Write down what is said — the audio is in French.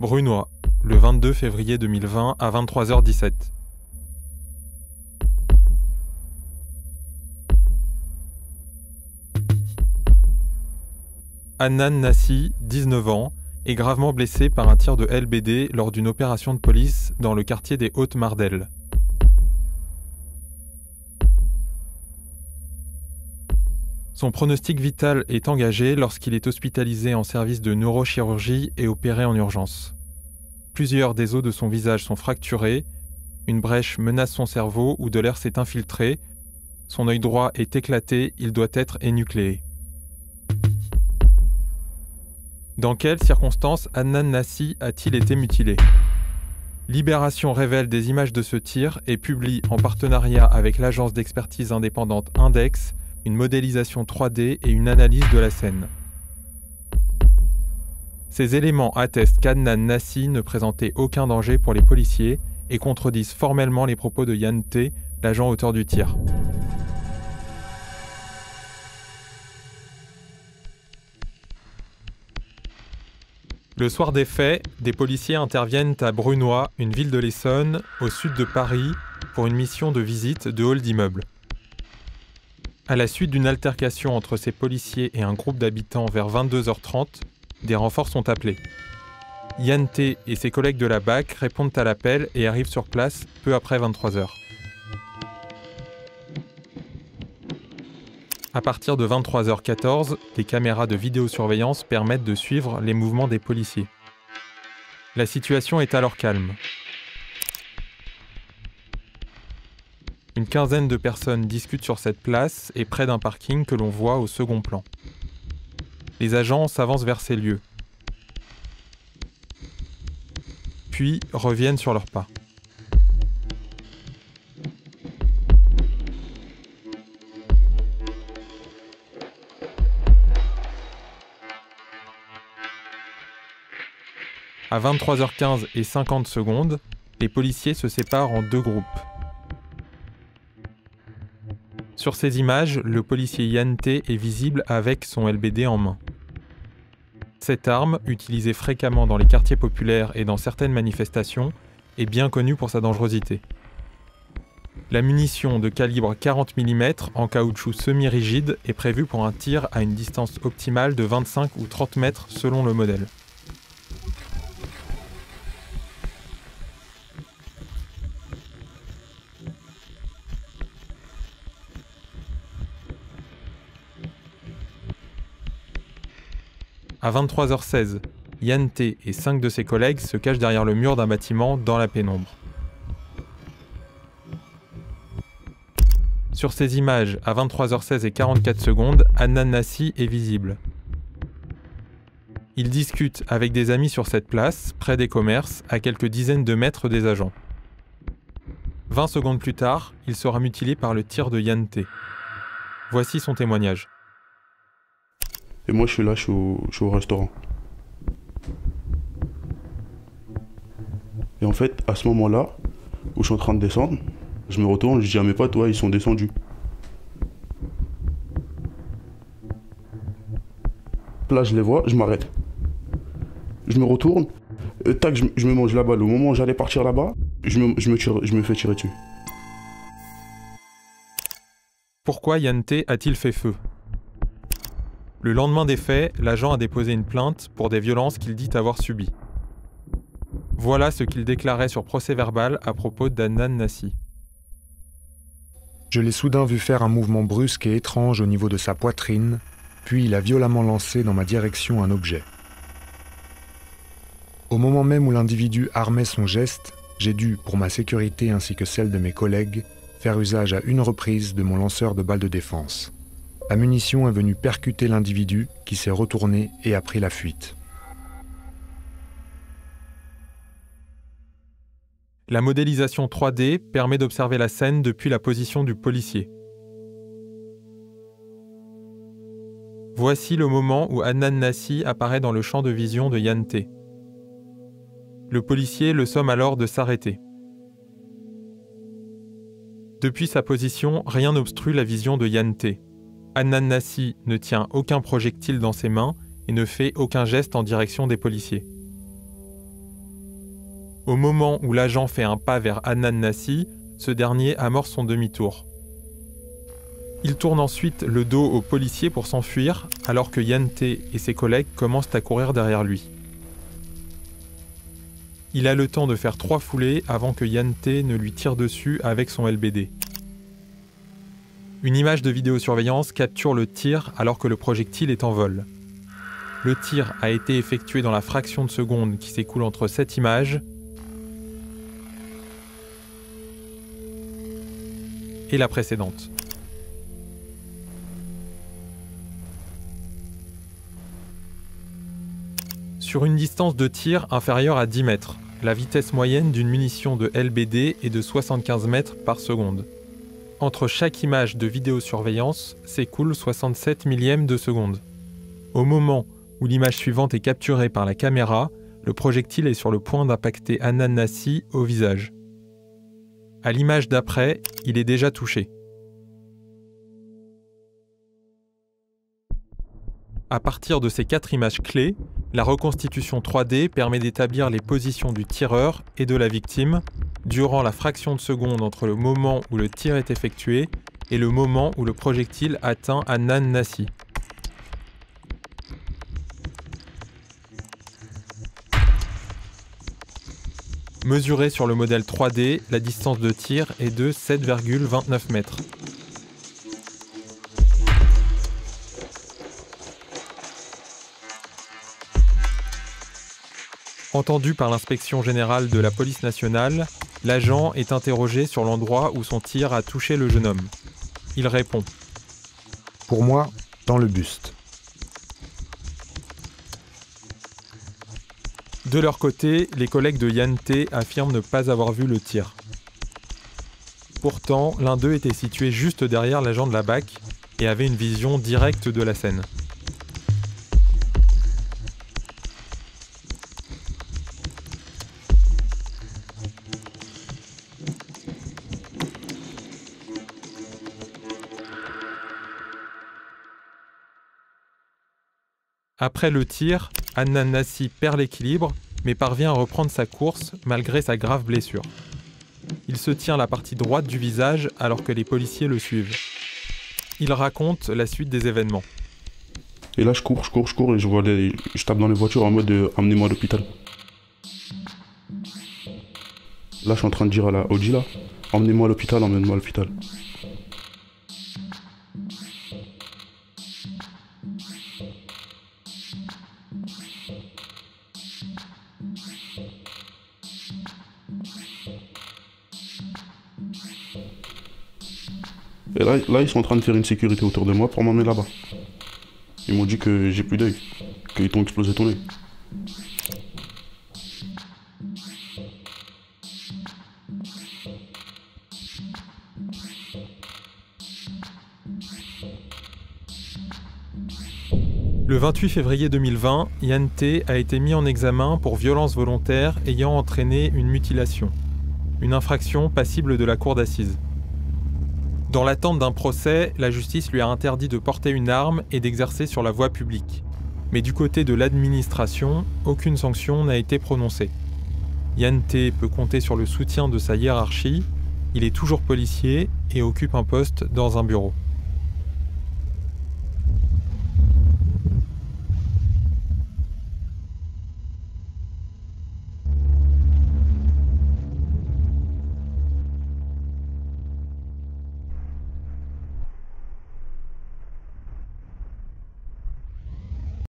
Brunoy, le 22 février 2020 à 23h17. Adnan Nassi, 19 ans, est gravement blessé par un tir de LBD lors d'une opération de police dans le quartier des Hautes-Mardelles. Son pronostic vital est engagé lorsqu'il est hospitalisé en service de neurochirurgie et opéré en urgence. Plusieurs des os de son visage sont fracturés, une brèche menace son cerveau où de l'air s'est infiltré, son œil droit est éclaté, il doit être énucléé. Dans quelles circonstances Adnan Nassi a-t-il été mutilé ? Libération révèle des images de ce tir et publie en partenariat avec l'agence d'expertise indépendante Index une modélisation 3D et une analyse de la scène. Ces éléments attestent qu'Adnan Nassi ne présentait aucun danger pour les policiers et contredisent formellement les propos de Yann T, l'agent auteur du tir. Le soir des faits, des policiers interviennent à Brunoy, une ville de l'Essonne, au sud de Paris, pour une mission de visite de hall d'immeubles. À la suite d'une altercation entre ces policiers et un groupe d'habitants vers 22h30, des renforts sont appelés. Yann T et ses collègues de la BAC répondent à l'appel et arrivent sur place peu après 23h. À partir de 23h14, les caméras de vidéosurveillance permettent de suivre les mouvements des policiers. La situation est alors calme. Une quinzaine de personnes discutent sur cette place et près d'un parking que l'on voit au second plan. Les agents s'avancent vers ces lieux, puis reviennent sur leurs pas. À 23h15 et 50 secondes, les policiers se séparent en deux groupes. Sur ces images, le policier Yann T est visible avec son LBD en main. Cette arme, utilisée fréquemment dans les quartiers populaires et dans certaines manifestations, est bien connue pour sa dangerosité. La munition de calibre 40 mm en caoutchouc semi-rigide est prévue pour un tir à une distance optimale de 25 ou 30 mètres selon le modèle. À 23h16, Yann T et 5 de ses collègues se cachent derrière le mur d'un bâtiment dans la pénombre. Sur ces images, à 23h16 et 44 secondes, Adnan Nassi est visible. Il discute avec des amis sur cette place, près des commerces, à quelques dizaines de mètres des agents. 20 secondes plus tard, il sera mutilé par le tir de Yann T. Voici son témoignage. Et moi je suis là, je suis au restaurant. Et en fait, à ce moment-là, où je suis en train de descendre, je me retourne, je dis à mes potes, ouais, ils sont descendus. Là, je les vois, je m'arrête. Je me retourne, tac, je me mange la balle. Au moment où j'allais partir là-bas, je me fais tirer dessus. Pourquoi Yann T a-t-il fait feu ? Le lendemain des faits, l'agent a déposé une plainte pour des violences qu'il dit avoir subies. Voilà ce qu'il déclarait sur procès-verbal à propos d'Adnan Nassi. Je l'ai soudain vu faire un mouvement brusque et étrange au niveau de sa poitrine, puis il a violemment lancé dans ma direction un objet. Au moment même où l'individu armait son geste, j'ai dû, pour ma sécurité ainsi que celle de mes collègues, faire usage à une reprise de mon lanceur de balles de défense. La munition est venue percuter l'individu qui s'est retourné et a pris la fuite. La modélisation 3D permet d'observer la scène depuis la position du policier. Voici le moment où Adnan Nassi apparaît dans le champ de vision de Yann T. Le policier le somme alors de s'arrêter. Depuis sa position, rien n'obstrue la vision de Yann T. Adnan Nassi ne tient aucun projectile dans ses mains et ne fait aucun geste en direction des policiers. Au moment où l'agent fait un pas vers Adnan Nassi, ce dernier amorce son demi-tour. Il tourne ensuite le dos au policier pour s'enfuir, alors que Yan T et ses collègues commencent à courir derrière lui. Il a le temps de faire 3 foulées avant que Yan T ne lui tire dessus avec son LBD. Une image de vidéosurveillance capture le tir alors que le projectile est en vol. Le tir a été effectué dans la fraction de seconde qui s'écoule entre cette image et la précédente. Sur une distance de tir inférieure à 10 mètres, la vitesse moyenne d'une munition de LBD est de 75 mètres par seconde. Entre chaque image de vidéosurveillance s'écoule 67 millièmes de seconde. Au moment où l'image suivante est capturée par la caméra, le projectile est sur le point d'impacter Adnan Nassi au visage. À l'image d'après, il est déjà touché. À partir de ces 4 images clés, la reconstitution 3D permet d'établir les positions du tireur et de la victime durant la fraction de seconde entre le moment où le tir est effectué et le moment où le projectile atteint Adnan Nassi. Mesurée sur le modèle 3D, la distance de tir est de 7,29 mètres. Entendu par l'inspection générale de la police nationale, l'agent est interrogé sur l'endroit où son tir a touché le jeune homme. Il répond : Pour moi, dans le buste. De leur côté, les collègues de Yan T affirment ne pas avoir vu le tir. Pourtant, l'un d'eux était situé juste derrière l'agent de la BAC et avait une vision directe de la scène. Après le tir, Adnan Nassi perd l'équilibre, mais parvient à reprendre sa course malgré sa grave blessure. Il se tient la partie droite du visage alors que les policiers le suivent. Il raconte la suite des événements. Et là, je cours et je tape dans les voitures en mode amenez-moi à l'hôpital. Là, je suis en train de dire à la Audi là, emmenez-moi à l'hôpital, emmène-moi à l'hôpital. Et là, ils sont en train de faire une sécurité autour de moi pour m'emmener là-bas. Ils m'ont dit que j'ai plus d'œil, qu'ils t'ont explosé ton œil. Le 28 février 2020, Yan T a été mis en examen pour violence volontaire ayant entraîné une mutilation, une infraction passible de la cour d'assises. Dans l'attente d'un procès, la justice lui a interdit de porter une arme et d'exercer sur la voie publique. Mais du côté de l'administration, aucune sanction n'a été prononcée. Yan T peut compter sur le soutien de sa hiérarchie, il est toujours policier et occupe un poste dans un bureau.